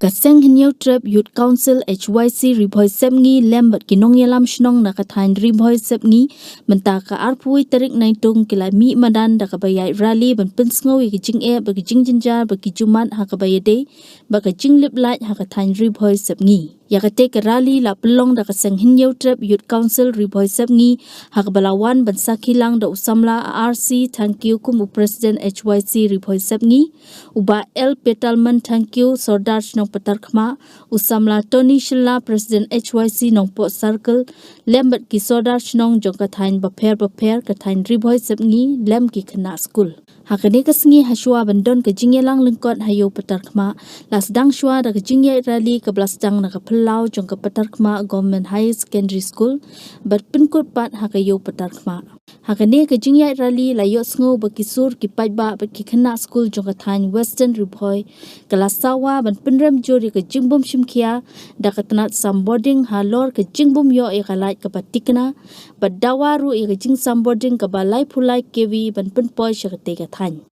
Kaseng Hinyo Trip Youth Council HYC Ri Bhoi Sepngi lembat kinong yalam shnong naka thain Ri Bhoi Sepngi mentaka arpui terik naitung kila mi madan da kabayai rally ban pynsngew ki Jingeh bagi jingjinjar bagi jumat hakabayade bagi jinglip light haka thain Ri Bhoi Sepngi. Yakate ke rally la pelong da Kaseng Hinyo Trip Youth Council Ri Bhoi Sepngi hakabalawan ban sakilang da usamla RC thank you kumu President HYC Ri Bhoi Sepngi uba El Petalman thank you Sordar nong petarkma usamla Tony Shilla President HYC nong Port Circle lembat ki Sordar nong jong kathain baper kathain Ri Bhoi Sepngi lem ki khana school. Hakane kasngi haswa bandon ke Jingeh lang lengkot hayo petarkma lasdang shwa da ke Jingeh rally ke blasdang na ke pelau jong ke petarkma Government High Secondary School bat pinkut pat hakayo petarkma. Hakane ke Jingeh rally la yo sngo bakisur ki pajba bat ki khana school jong ke thain Western Ri Bhoi kelasawa ban penrem jori ke jingbom shimkhia da ke tenat sam boarding halor ke jingbom yo e kalait ke patikna bat dawaru e ke jing sam boarding ke balai pulai kewi ban penpoi shakate ke thain.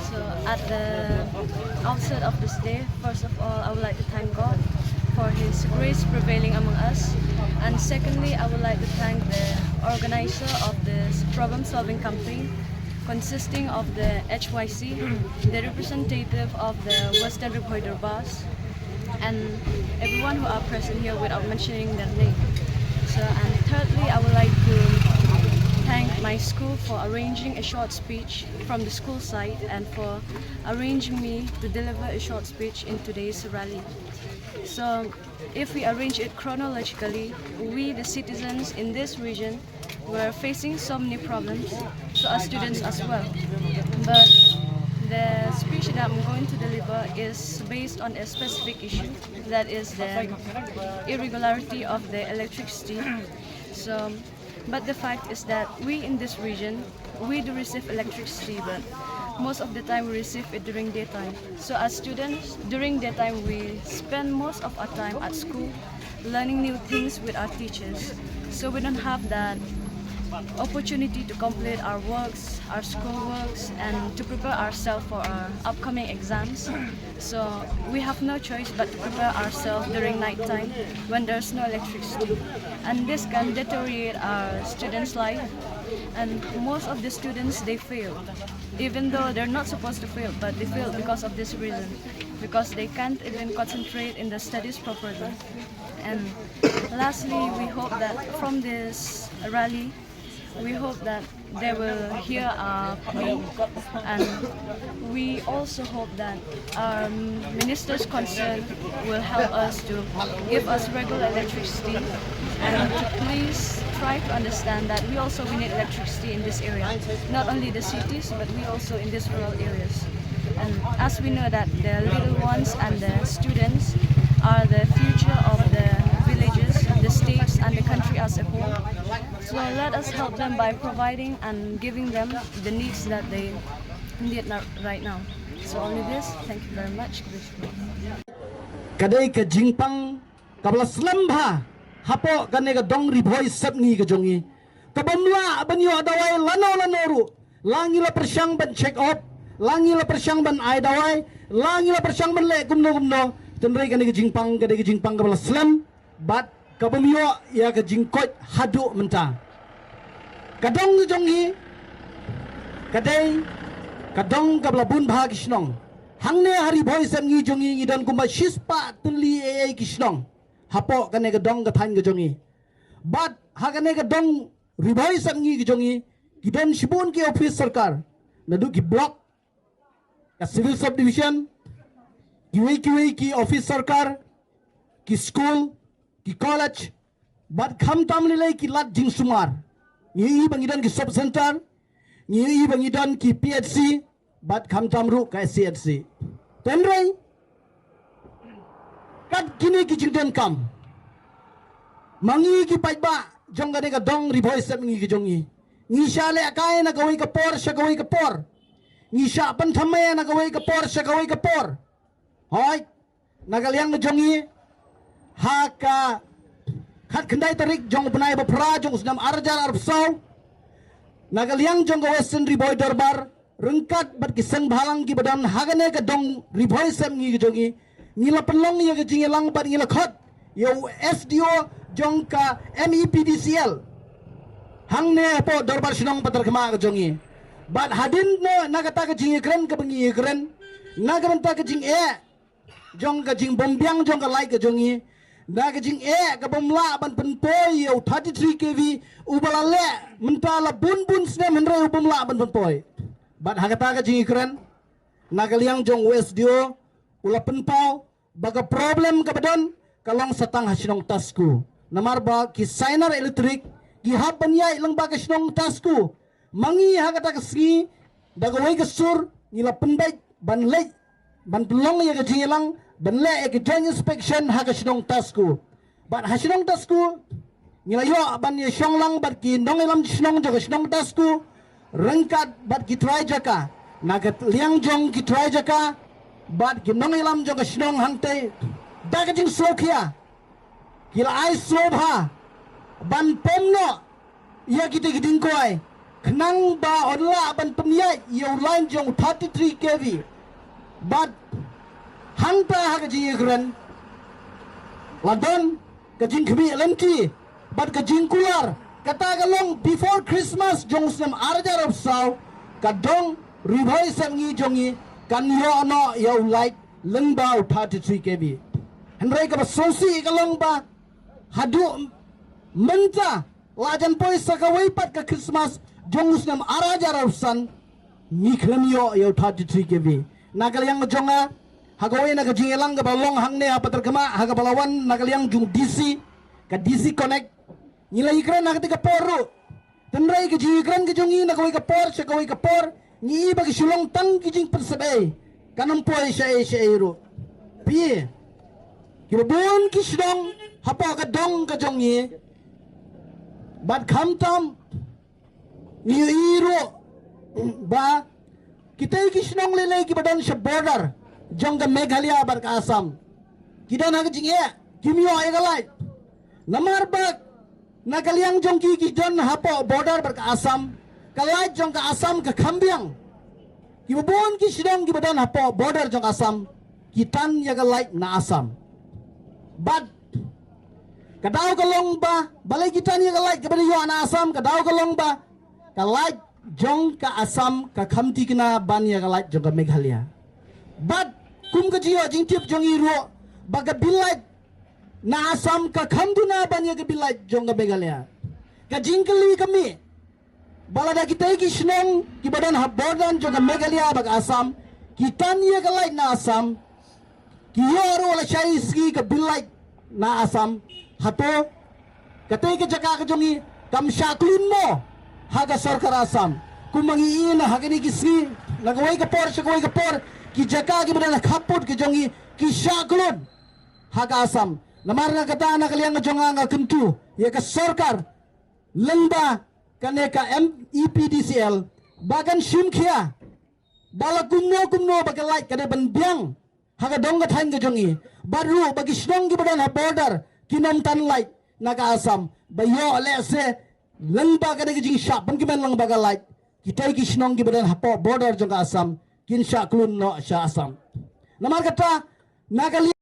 So at the outset of this day, first of all, I would like to thank God for His grace prevailing among us. And secondly, I would like to thank the organizer of this problem-solving campaign, consisting of the HYC, the representative of the Western Ri Bhoi Darbars, and everyone who are present here without mentioning their name. So, and thirdly, I would like to thank my school for arranging a short speech from the school side and for arranging me to deliver a short speech in today's rally. So if we arrange it chronologically, we the citizens in this region were facing so many problems, so as students as well. But the speech that I'm going to deliver is based on a specific issue, that is the irregularity of the electricity. So but the fact is that we in this region, we do receive electricity, but most of the time we receive it during daytime. So as students, during daytime we spend most of our time at school learning new things with our teachers. So we don't have that opportunity to complete our works, our school works, and to prepare ourselves for our upcoming exams. So we have no choice but to prepare ourselves during night time when there's no electricity. And this can deteriorate our students' life. And most of the students, they fail, even though they're not supposed to fail, but they fail because of this reason, because they can't even concentrate in the studies properly. And lastly, we hope that from this rally, we hope that they will hear our plea, and we also hope that our ministers concerned will help us to give us regular electricity and to please try to understand that we also need electricity in this area, not only the cities but we also in these rural areas. And as we know that the little ones and the students are the future of the villages, the states and the country as a whole. So let us help them by providing and giving them the needs that they need right now. So only this, thank you very much. Kadai ke jingpang kabla slamba hapo kane ka dong Ri Bhoi Sepngi ke jongi kabamla banyo dawai lano ru langi la persyang ban check up langi la persyang ban ai dawai langi la persyang ban le gumno tenrai kane ke jingpang kabla slam bat kabamyo ya ke jingkot hadu menta kadong jongi kadai kadong kabla bun bha kisnong hangne Ri Bhoi Sepngi jongi idan kumba shispa tuli ai kisnong hapo kane ka dong ka thain ka jongi bat ha kane ka dong Ri Bhoi Sepngi ka jongi kidan shibun ki office sarkar nadu ki block ka civil subdivision ki ki office sarkar ki school ki college bat kham tam lelai ki lat jing sumar ngi bangidan ki sub center ngi bangidan ki PHC bat kham tam ru ka CHC tenrai kat kini ki jingden kam mangi ki pajba jong gane ka dong Ri Bhoi Sepngi ki jongi ngi sha le kai na gawai ka por sha gawai ka por ngi sha pan thamaya na gawai ka por sha gawai ka por hoi nagaliang na jongi ha ka khat khandai tarik jong banai ba phra jong snam arjar arpsau nagaliang jong Western Ri Bhoi Darbar rengkat bat kisang balang ki badan hagane ka dong Ri Bhoi Sepngi ki jongi ngila pelong ya ka jingelang bat ngila khot yo SDO jong ka MEPDCL hangne po dorbar sinong patar kema ka jongi bat hadin no nagata ka jingi kren ka bangi kren nagaranta ka jing jong ka jing bombyang jong ka like ka jongi naga jing ka bomla ban penpoy yo 33 kV ubalale mentala bun snem henre ubomla ban penpoy bat hagata ka jing kren nagaliang jong SDO ula penpau baga problem ka badon kalong satang hasinong tasku namarba ki signer electric ki haban yai lang baga sinong tasku mangi hagata ka ski dagawai ka sur nila penbai ban lej ban pelong ya ka jingelang ban le ka joint inspection haga sinong tasku bat hasinong tasku nila yo ban ya syonglang bat ki nong elam sinong jaga sinong tasku rengkat bat ki try jaka nagat liang jong ki try jaka bat ki nong elam jong sinong hangte daga jing slokia kila ai slobha ban pomno ya kita giding koi kenang ba onla ban pemyai yo line jong 33 kV bat hangta haga jing kren ladon ka jing kbi lenti bat ka jing kular kata galong before Christmas jong sem arjar of saw kadong Ri Bhoi Sepngi jongi kan yo no yo like lengba 33 kV henry ka sosi galong ba hadu menta lajan poi sakawai pat ka Christmas jong sem arjar of san ni khlem yo 33 kV nagalyang jonga hagawai naga jingelang ka balong hangne apa terkema haga balawan nagalyang jung DC ka DC connect nilai ikran nak tika poru tenrai ke jikran ke jongi nak kawai ke por sekawai ke por ni bagi sulong tang ki jing persebe kanam poi syai ru pi kibon ki sidong hapa ka dong ka jongi bat kham tam ni iru ba kita ki sidong lele ki badan se border jong ka Meghalaya bar ka Assam kita nak jing kimyo egalai namar bak nagaliang jong ki don hapo border bar ka Assam kalai jong ka Assam ka Khambyang kibon ki sidong ki badan hapo border jong Assam kitan ya galai na Assam but kadaw kalong ba balai kitan ya galai ka yo na Assam kadaw kalong ba kalai jong ka Assam ka khamti kina ban ya galai jong ka Meghalaya but kum ka jiyo jing tip jong iro baga bilai na Assam ka khamduna banya ke bilai jong ka Meghalaya ka jingkeli kami balada kita ki snong ki badan habordan jong ka Meghalaya bag Assam kitan ye ka lai na Assam ki yoro la chai ski ka bilai na Assam hato katay ka jaka ka jongi kam shaklun mo haga sarkar Assam kumangi ina hagani ki ski nagawai ka por sakawai ka por ki jaka ki badan khaput ki jongi ki shaklun haga Assam namar nga kata na kaliang jonga nga kentu ya ka sarkar lengba kane ka MEPDCL bagan simkhia bala kumno bagalai kade banbiang haga dong ka thain ka jongi baru bagi snong ki badan ha border kinom tan light naga Assam bayo le se lengba kade ki jing shap ban ki men lang bagalai kita ki snong ki badan ha border jong ka Assam kin shaklun no sha Assam namar kata nagali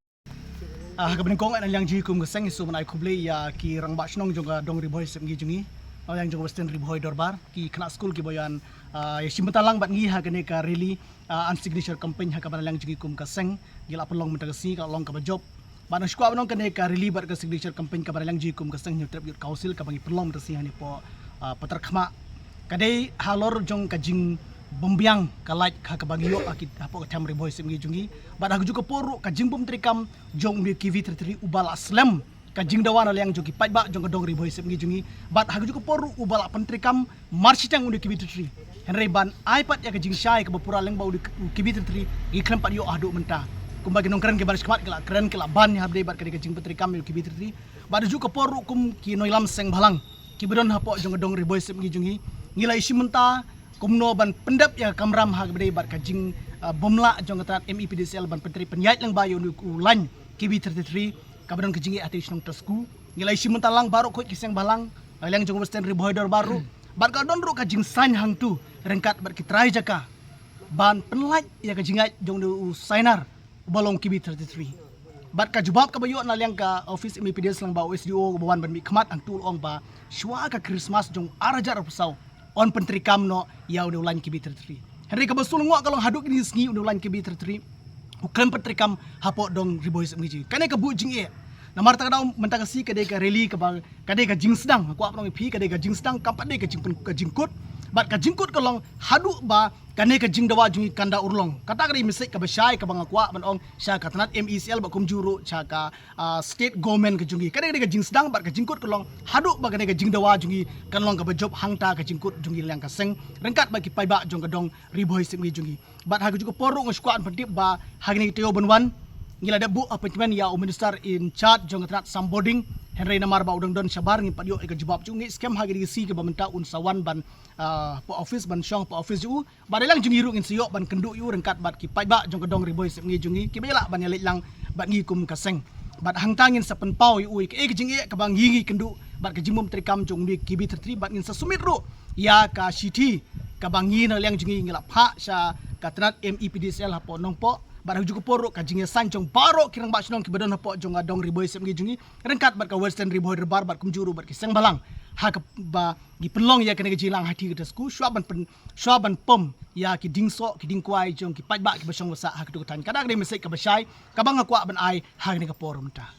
Hagabaning kong an yang ji kum geseng isu manai kuble ya ki rang ba snong jonga dong Ri Bhoi Sepngi jungi yang jonga western Ri Bhoi dorbar ki kena school ki boyan ya simtalang bat ngi hagane ka really an signature campaign hagaban yang ji kum geseng gila pelong mentagasi ka long ka job bana skwa banong kane ka really bar ka signature campaign ka yang ji kum geseng new tribute council ka bangi pelong mentagasi hani po patar khama kadai halor jong ka jing bombyang kalai ka bagi yo akit apo ka Ri Bhoi Sepngi jungi bad hagu juga poru ka jing bom trikam jong mi kivi terteri ubal aslam ka jing dawana yang jogi pai ba jong ka dong Ri Bhoi Sepngi jungi bad hagu juga poru ubal pentrikam marchitang undi kivi terteri henry ban iPad ya ka jing syai ka bapura leng ba undi kivi terteri ikram pat yo ahdu menta kumbagi nong keren ke baris kemat kala keren kala ban ya habde bad ka jing pentrikam yo kivi terteri bad juga poru kum ki noilam seng balang ki bedon hapo jong ka dong Ri Bhoi Sepngi jungi ngilai simenta kumno ban pendap ya kamram ha gede bar kajing bomla jong kata MEPDCL ban pentri penyait lang bayo nu ulan kibi 33 kabadon kajing ati snong tasku ngilai si mentalang baru khot kiseng balang lang jong western Ri Bhoi dor baru bar kadon ru kajing san hang tu rengkat bar kitrai jaka ban penlaj ya ka jingai jong du signer balong kibi 33 bat ka jubab ka bayo na liang ka office MPDS lang ba OSDO bawan ban mi khmat ang tulong ba shwa ka Christmas jong arajar pusau on pentrikam no ya udah ulan kibi 33 Henry ka basul ngwa kalong haduk ni sngi udah ulan kibi 33 ukam pentrikam hapo dong Ri Bhoi Sepngi kane ka bu Jingeh namar tak daw mentagasi kadai ka rally ka bang kadai ka jing sedang aku apa pi kadai ka jing sedang kampat dai ka jingkut bat ka jingkut kalong hadu ba kane ka jing dawa jungi kanda urlong kata kari misik ka basai ka bang aku ban ong sya ka tanat MECL ba kum juru sya ka state government ka jungi kadai ka jing sedang bat ka jingkut kalong hadu ba kane ka jing dawa jungi kanlong ka bajob hangta ka jingkut jungi liang ka seng rengkat ba ki pai ba jong ka dong Ri Bhoi Sepngi jungi bat ha juga poru ngskwan pendip ba hagni teo banwan ngila da bu appointment ya minister in charge jong tanat samboding Henry namar ba udang don sabar ngi padio e ka jawab jungi scam hagi si ke bamenta unsawan ban po office ban syong po office ju badalang jungi ru ngin siyo ban kendu yu rengkat bat ki pai ba jong ka dong Ri Bhoi Sepngi jungi ki bela ban yalit lang bat ngi kum kaseng bat hangtangin sa penpau yu ke jingi ka bang ngi kendu bat ka jimum trikam jong ni kibi 33 bat ngin sa sumit ru ya ka city ka bang ngi na liang jungi ngila pha sa ka tanat MEPDSL hapo nong po bat juga porok ka Jingeh sancong baro kirang ba sinong kibadon hapo jong dong Ri Bhoi Sepngi jungi rengkat bat ka western Ri Bhoi Derbar bat kumjuru bat kiseng balang ha ka ba gi penlong ya kene jilang hati ke tasku swaban pom ya ki dingso ki dingkwai jong ki paj ba ki basong wasa ha ka tu tan kada gre mesek ka basai ka bang akwa ban ai ha ne ka porum ta